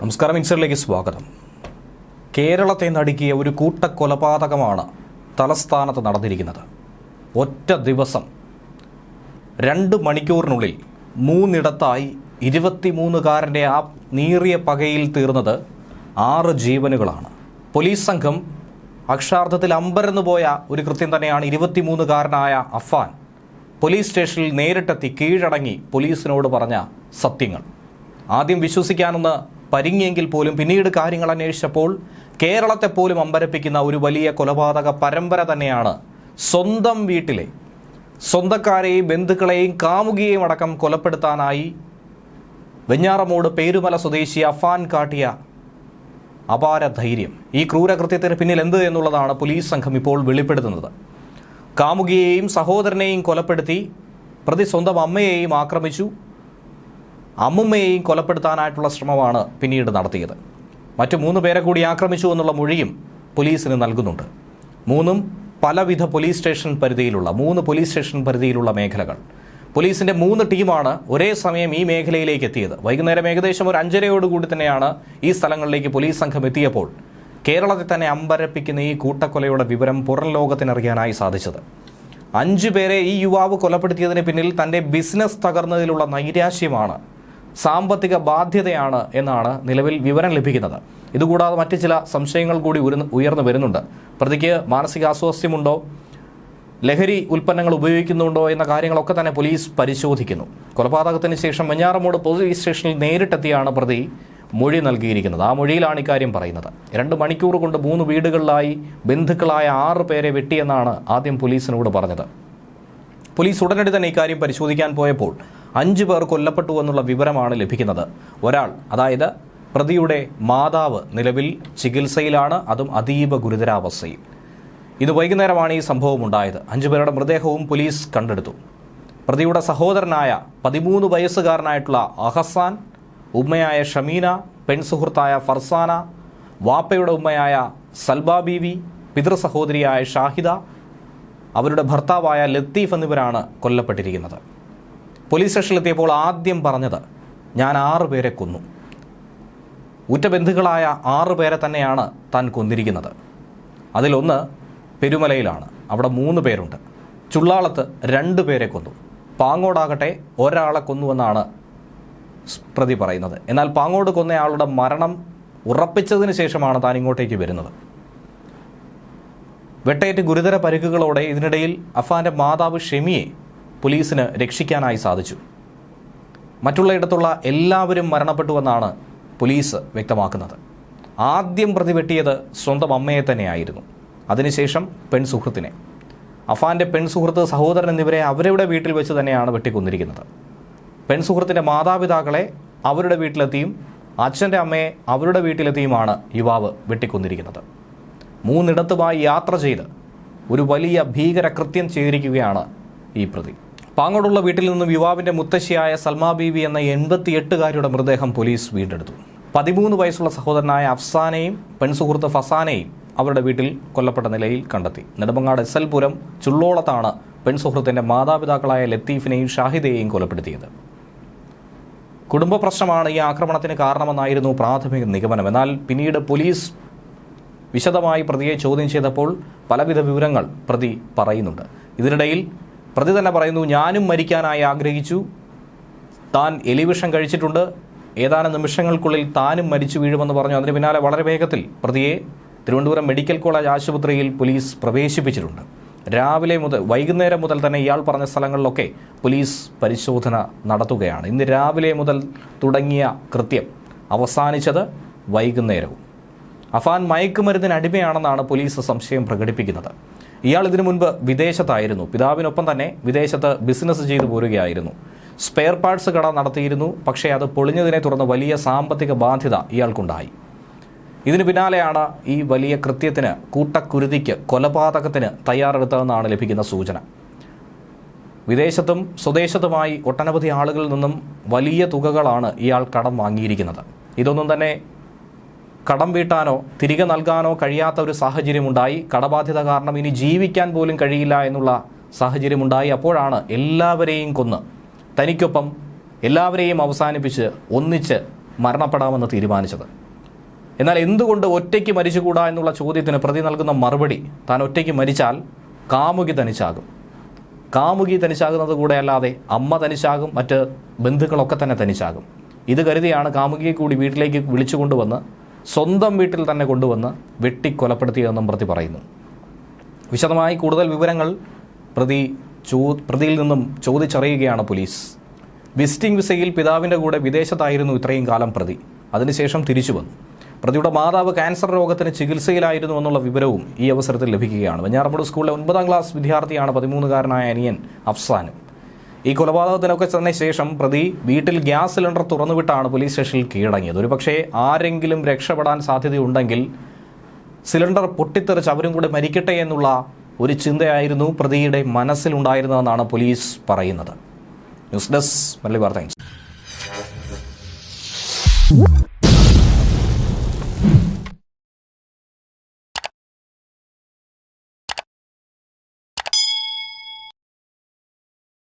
നമസ്കാരം, ഇൻസൈഡിലേക്ക് സ്വാഗതം. കേരളത്തെ നടുക്കിയ ഒരു കൂട്ടക്കൊലപാതകമാണ് തലസ്ഥാനത്ത് നടന്നിരിക്കുന്നത്. ഒറ്റ ദിവസം 2 മണിക്കൂറിനുള്ളിൽ 3 23കാരൻ്റെ ആ നീറിയ പകയിൽ തീർന്നത് 6 ജീവനുകളാണ്. പോലീസ് സംഘം അക്ഷരാർത്ഥത്തിൽ അമ്പരന്നു പോയ ഒരു കൃത്യം തന്നെയാണ് 23കാരനായ അഫാൻ പോലീസ് സ്റ്റേഷനിൽ നേരിട്ടെത്തി കീഴടങ്ങി പോലീസിനോട് പറഞ്ഞ സത്യങ്ങൾ. ആദ്യം വിശ്വസിക്കാനൊന്ന് പരിങ്ങിയെങ്കിൽ പോലും പിന്നീട് കാര്യങ്ങൾ അന്വേഷിച്ചപ്പോൾ കേരളത്തെ പോലും അമ്പരപ്പിക്കുന്ന ഒരു വലിയ കൊലപാതക പരമ്പര തന്നെയാണ്. സ്വന്തം വീട്ടിലെ സ്വന്തക്കാരെയും ബന്ധുക്കളെയും കാമുകിയെയും അടക്കം കൊലപ്പെടുത്താനായി വെഞ്ഞാറമൂട് പേരുമല സ്വദേശി അഫാൻ കാട്ടിയ അപാര ധൈര്യം. ഈ ക്രൂരകൃത്യത്തിന് പിന്നിൽ എന്ത് എന്നുള്ളതാണ് പോലീസ് സംഘം ഇപ്പോൾ വെളിപ്പെടുത്തുന്നത്. കാമുകിയെയും സഹോദരനെയും കൊലപ്പെടുത്തി പ്രതി സ്വന്തം അമ്മയെയും ആക്രമിച്ചു. അമ്മുമ്മയെയും കൊലപ്പെടുത്താനായിട്ടുള്ള ശ്രമമാണ് പിന്നീട് നടത്തിയത്. മറ്റു 3 പേരെ കൂടി ആക്രമിച്ചു എന്നുള്ള മൊഴിയും പോലീസിന് നൽകുന്നുണ്ട്. 3 പലവിധ പോലീസ് സ്റ്റേഷൻ പരിധിയിലുള്ള മേഖലകൾ. പോലീസിൻ്റെ 3 ടീമാണ് ഒരേ സമയം ഈ മേഖലയിലേക്ക് എത്തിയത്. വൈകുന്നേരം ഏകദേശം ഒരു 5:30 തന്നെയാണ് ഈ സ്ഥലങ്ങളിലേക്ക് പോലീസ് സംഘം എത്തിയപ്പോൾ കേരളത്തെ തന്നെ അമ്പരപ്പിക്കുന്ന ഈ കൂട്ടക്കൊലയുടെ വിവരം പുറം ലോകത്തിനറിയാനായി സാധിച്ചത്. 5 പേരെ ഈ യുവാവ് കൊലപ്പെടുത്തിയതിന് പിന്നിൽ തൻ്റെ ബിസിനസ് തകർന്നതിലുള്ള നൈരാശ്യമാണ്, സാമ്പത്തിക ബാധ്യതയാണ് എന്നാണ് നിലവിൽ വിവരം ലഭിക്കുന്നത്. ഇതുകൂടാതെ മറ്റ് ചില സംശയങ്ങൾ കൂടി ഉയർന്നു വരുന്നുണ്ട്. പ്രതിക്ക് മാനസിക അസ്വാസ്ഥ്യമുണ്ടോ, ലഹരി ഉൽപ്പന്നങ്ങൾ ഉപയോഗിക്കുന്നുണ്ടോ എന്ന കാര്യങ്ങളൊക്കെ തന്നെ പോലീസ് പരിശോധിക്കുന്നു. കൊലപാതകത്തിന് ശേഷം വെഞ്ഞാറമൂട് പോലീസ് സ്റ്റേഷനിൽ നേരിട്ടെത്തിയാണ് പ്രതി മൊഴി നൽകിയിരിക്കുന്നത്. ആ മൊഴിയിലാണ് ഇക്കാര്യം പറയുന്നത്. 2 മണിക്കൂർ കൊണ്ട് 3 വീടുകളിലായി ബന്ധുക്കളായ 6 പേരെ വെട്ടിയെന്നാണ് ആദ്യം പോലീസിനോട് പറഞ്ഞത്. പോലീസ് ഉടനടി തന്നെ ഇക്കാര്യം പരിശോധിക്കാൻ പോയപ്പോൾ 5 പേർ കൊല്ലപ്പെട്ടു എന്നുള്ള വിവരമാണ് ലഭിക്കുന്നത്. ഒരാൾ, അതായത് പ്രതിയുടെ മാതാവ്, നിലവിൽ ചികിത്സയിലാണ്, അതും അതീവ ഗുരുതരാവസ്ഥയിൽ. ഇത് വൈകുന്നേരമാണ് ഈ സംഭവം ഉണ്ടായത്. 5 പേരുടെ മൃതദേഹവും പോലീസ് കണ്ടെടുത്തു. പ്രതിയുടെ സഹോദരനായ 13 വയസ്സുകാരനായിട്ടുള്ള അഹസാൻ, ഉമ്മയായ ഷമീന, പെൺസുഹൃത്തായ ഫർസാന, വാപ്പയുടെ ഉമ്മയായ സൽബ ബീവി, പിതൃസഹോദരിയായ ഷാഹിദ, അവരുടെ ഭർത്താവായ ലത്തീഫ് എന്നിവരാണ് കൊല്ലപ്പെട്ടിരിക്കുന്നത്. പോലീസ് സ്റ്റേഷനിലെത്തിയപ്പോൾ ആദ്യം പറഞ്ഞത്, ഞാൻ 6 പേരെ കൊന്നു. ഉറ്റ ബന്ധുക്കളായ 6 പേരെ തന്നെയാണ് താൻ കൊന്നിരിക്കുന്നത്. അതിലൊന്ന് പെരുമലയിലാണ്, അവിടെ 3 പേരുണ്ട്. ചുള്ളാളത്ത് 2 പേരെ കൊന്നു. പാങ്ങോടാകട്ടെ ഒരാളെ കൊന്നുവെന്നാണ് പ്രതി പറയുന്നത്. എന്നാൽ പാങ്ങോട് കൊന്നയാളുടെ മരണം ഉറപ്പിച്ചതിന് ശേഷമാണ് താൻ ഇങ്ങോട്ടേക്ക് വരുന്നത്. വെട്ടേറ്റ് ഗുരുതര പരിക്കുകളോടെ ഇതിനിടയിൽ അഫാന്റെ മാതാവ് ഷെമിയെ പോലീസിന് രക്ഷിക്കാനായി സാധിച്ചു. മറ്റുള്ളയിടത്തുള്ള എല്ലാവരും മരണപ്പെട്ടുവെന്നാണ് പോലീസ് വ്യക്തമാക്കുന്നത്. ആദ്യം പ്രതി വെട്ടിയത് സ്വന്തം അമ്മയെ തന്നെയായിരുന്നു. അതിനുശേഷം പെൺസുഹൃത്തിനെ. അഫാന്റെ പെൺസുഹൃത്ത്, സഹോദരൻ എന്നിവരെ അവരുടെ വീട്ടിൽ വെച്ച് തന്നെയാണ് വെട്ടിക്കൊന്നിരിക്കുന്നത്. പെൺസുഹൃത്തിൻ്റെ മാതാപിതാക്കളെ അവരുടെ വീട്ടിലെത്തിയും അച്ഛൻ്റെ അമ്മയെ അവരുടെ വീട്ടിലെത്തിയുമാണ് യുവാവ് വെട്ടിക്കൊന്നിരിക്കുന്നത്. 3 ഇടത്തുമായി യാത്ര ചെയ്ത് ഒരു വലിയ ഭീകര കൃത്യം ചെയ്തിരിക്കുകയാണ് ഈ പ്രതി. പാങ്ങോടുള്ള വീട്ടിൽ നിന്നും യുവാവിൻ്റെ മുത്തശ്ശിയായ സൽമ ബീവി എന്ന 88കാരിയുടെ മൃതദേഹം പോലീസ് വീണ്ടെടുത്തു. 13 വയസ്സുള്ള സഹോദരനായ അഫ്സാനെയും പെൺസുഹൃത്ത് ഫസാനെയും അവരുടെ വീട്ടിൽ കൊല്ലപ്പെട്ട നിലയിൽ കണ്ടെത്തി. നെടുമങ്ങാട് SL പുരം ചുള്ളോളത്താണ് പെൺസുഹൃത്തിൻ്റെ മാതാപിതാക്കളായ ലത്തീഫിനെയും ഷാഹിദയെയും കൊലപ്പെടുത്തിയത്. കുടുംബ പ്രശ്നമാണ് ഈ ആക്രമണത്തിന് കാരണമെന്നായിരുന്നു പ്രാഥമിക നിഗമനം. എന്നാൽ പിന്നീട് പോലീസ് വിശദമായി പ്രതിയെ ചോദ്യം ചെയ്തപ്പോൾ പലവിധ വിവരങ്ങൾ പ്രതി പറയുന്നുണ്ട്. ഇതിനിടയിൽ പ്രതി തന്നെ പറയുന്നു, ഞാനും മരിക്കാനായി ആഗ്രഹിച്ചു, താൻ എലിവിഷം കഴിച്ചിട്ടുണ്ട്, ഏതാനും നിമിഷങ്ങൾക്കുള്ളിൽ താനും മരിച്ചു വീഴുമെന്ന് പറഞ്ഞു. അതിന് പിന്നാലെ വളരെ വേഗത്തിൽ പ്രതിയെ തിരുവനന്തപുരം മെഡിക്കൽ കോളേജ് ആശുപത്രിയിൽ പോലീസ് പ്രവേശിപ്പിച്ചിട്ടുണ്ട്. വൈകുന്നേരം മുതൽ തന്നെ ഇയാൾ പറഞ്ഞ സ്ഥലങ്ങളിലൊക്കെ പോലീസ് പരിശോധന നടത്തുകയാണ്. ഇന്ന് രാവിലെ മുതൽ തുടങ്ങിയ കൃത്യം അവസാനിച്ചത് വൈകുന്നേരവും. അഫാൻ മയക്കുമരുന്നിന് അടിമയാണെന്നാണ് പോലീസ് സംശയം പ്രകടിപ്പിക്കുന്നത്. ഇയാൾ ഇതിനു മുൻപ് വിദേശത്തായിരുന്നു. പിതാവിനൊപ്പം തന്നെ വിദേശത്ത് ബിസിനസ് ചെയ്തു പോരുകയായിരുന്നു. സ്പെയർ പാർട്സ് കട നടത്തിയിരുന്നു. പക്ഷേ അത് പൊളിഞ്ഞതിനെ തുടർന്ന് വലിയ സാമ്പത്തിക ബാധ്യത ഇയാൾക്കുണ്ടായി. ഇതിന് പിന്നാലെയാണ് ഈ വലിയ കൃത്യത്തിന്, കൂട്ടക്കുരുതിക്ക്, കൊലപാതകത്തിന് തയ്യാറെടുത്തതെന്നാണ് ലഭിക്കുന്ന സൂചന. വിദേശത്തും സ്വദേശത്തുമായി ഒട്ടനവധി ആളുകളിൽ നിന്നും വലിയ തുകകളാണ് ഇയാൾ കടം വാങ്ങിയിരിക്കുന്നത്. ഇതൊന്നും തന്നെ കടം വീട്ടാനോ തിരികെ നൽകാനോ കഴിയാത്ത ഒരു സാഹചര്യമുണ്ടായി. കടബാധ്യത കാരണം ഇനി ജീവിക്കാൻ പോലും കഴിയില്ല എന്നുള്ള സാഹചര്യമുണ്ടായി. അപ്പോഴാണ് എല്ലാവരെയും കൊന്ന് തനിക്കൊപ്പം എല്ലാവരെയും അവസാനിപ്പിച്ച് ഒന്നിച്ച് മരണപ്പെടാമെന്ന് തീരുമാനിച്ചത്. എന്നാൽ എന്തുകൊണ്ട് ഒറ്റയ്ക്ക് മരിച്ചുകൂടാ എന്നുള്ള ചോദ്യത്തിന് പ്രതി നൽകുന്ന മറുപടി, താൻ ഒറ്റയ്ക്ക് മരിച്ചാൽ കാമുകി തനിച്ചാകും. കാമുകി തനിച്ചാകുന്നത് കൂടെ അല്ലാതെ അമ്മ തനിച്ചാകും, മറ്റ് ബന്ധുക്കളൊക്കെ തന്നെ തനിച്ചാകും. ഇത് കരുതിയാണ് കാമുകിയെ കൂടി വീട്ടിലേക്ക് വിളിച്ചു കൊണ്ടുവന്ന് സ്വന്തം വീട്ടിൽ തന്നെ കൊണ്ടുവന്ന് വെട്ടിക്കൊലപ്പെടുത്തിയതെന്നും പ്രതി പറയുന്നു. വിശദമായി കൂടുതൽ വിവരങ്ങൾ പ്രതിയിൽ നിന്നും ചോദിച്ചറിയുകയാണ് പോലീസ്. വിസിറ്റിംഗ് വിസയിൽ പിതാവിൻ്റെ കൂടെ വിദേശത്തായിരുന്നു ഇത്രയും കാലം പ്രതി. അതിനുശേഷം തിരിച്ചു വന്നു. പ്രതിയുടെ മാതാവ് ക്യാൻസർ രോഗത്തിന് ചികിത്സയിലായിരുന്നു എന്നുള്ള വിവരവും ഈ അവസരത്തിൽ ലഭിക്കുകയാണ്. വെഞ്ഞാറമൂട് സ്കൂളിലെ 9ാം ക്ലാസ് വിദ്യാർത്ഥിയാണ് 13-കാരനായ അനിയൻ അഫ്സാനും. ഈ കൊലപാതകത്തിനൊക്കെ തന്നെ ശേഷം പ്രതി വീട്ടിൽ ഗ്യാസ് സിലിണ്ടർ തുറന്നുവിട്ടാണ് പോലീസ് സ്റ്റേഷനിൽ കീഴടങ്ങിയത്. ഒരുപക്ഷെ ആരെങ്കിലും രക്ഷപ്പെടാൻ സാധ്യതയുണ്ടെങ്കിൽ സിലിണ്ടർ പൊട്ടിത്തെറിച്ച് അവരും കൂടെ മരിക്കട്ടെ എന്നുള്ള ഒരു ചിന്തയായിരുന്നു പ്രതിയുടെ മനസ്സിലുണ്ടായിരുന്നതെന്നാണ് പോലീസ് പറയുന്നത്. ന്യൂസ് ഡെസ്ക് മലയാളി വാർത്ത.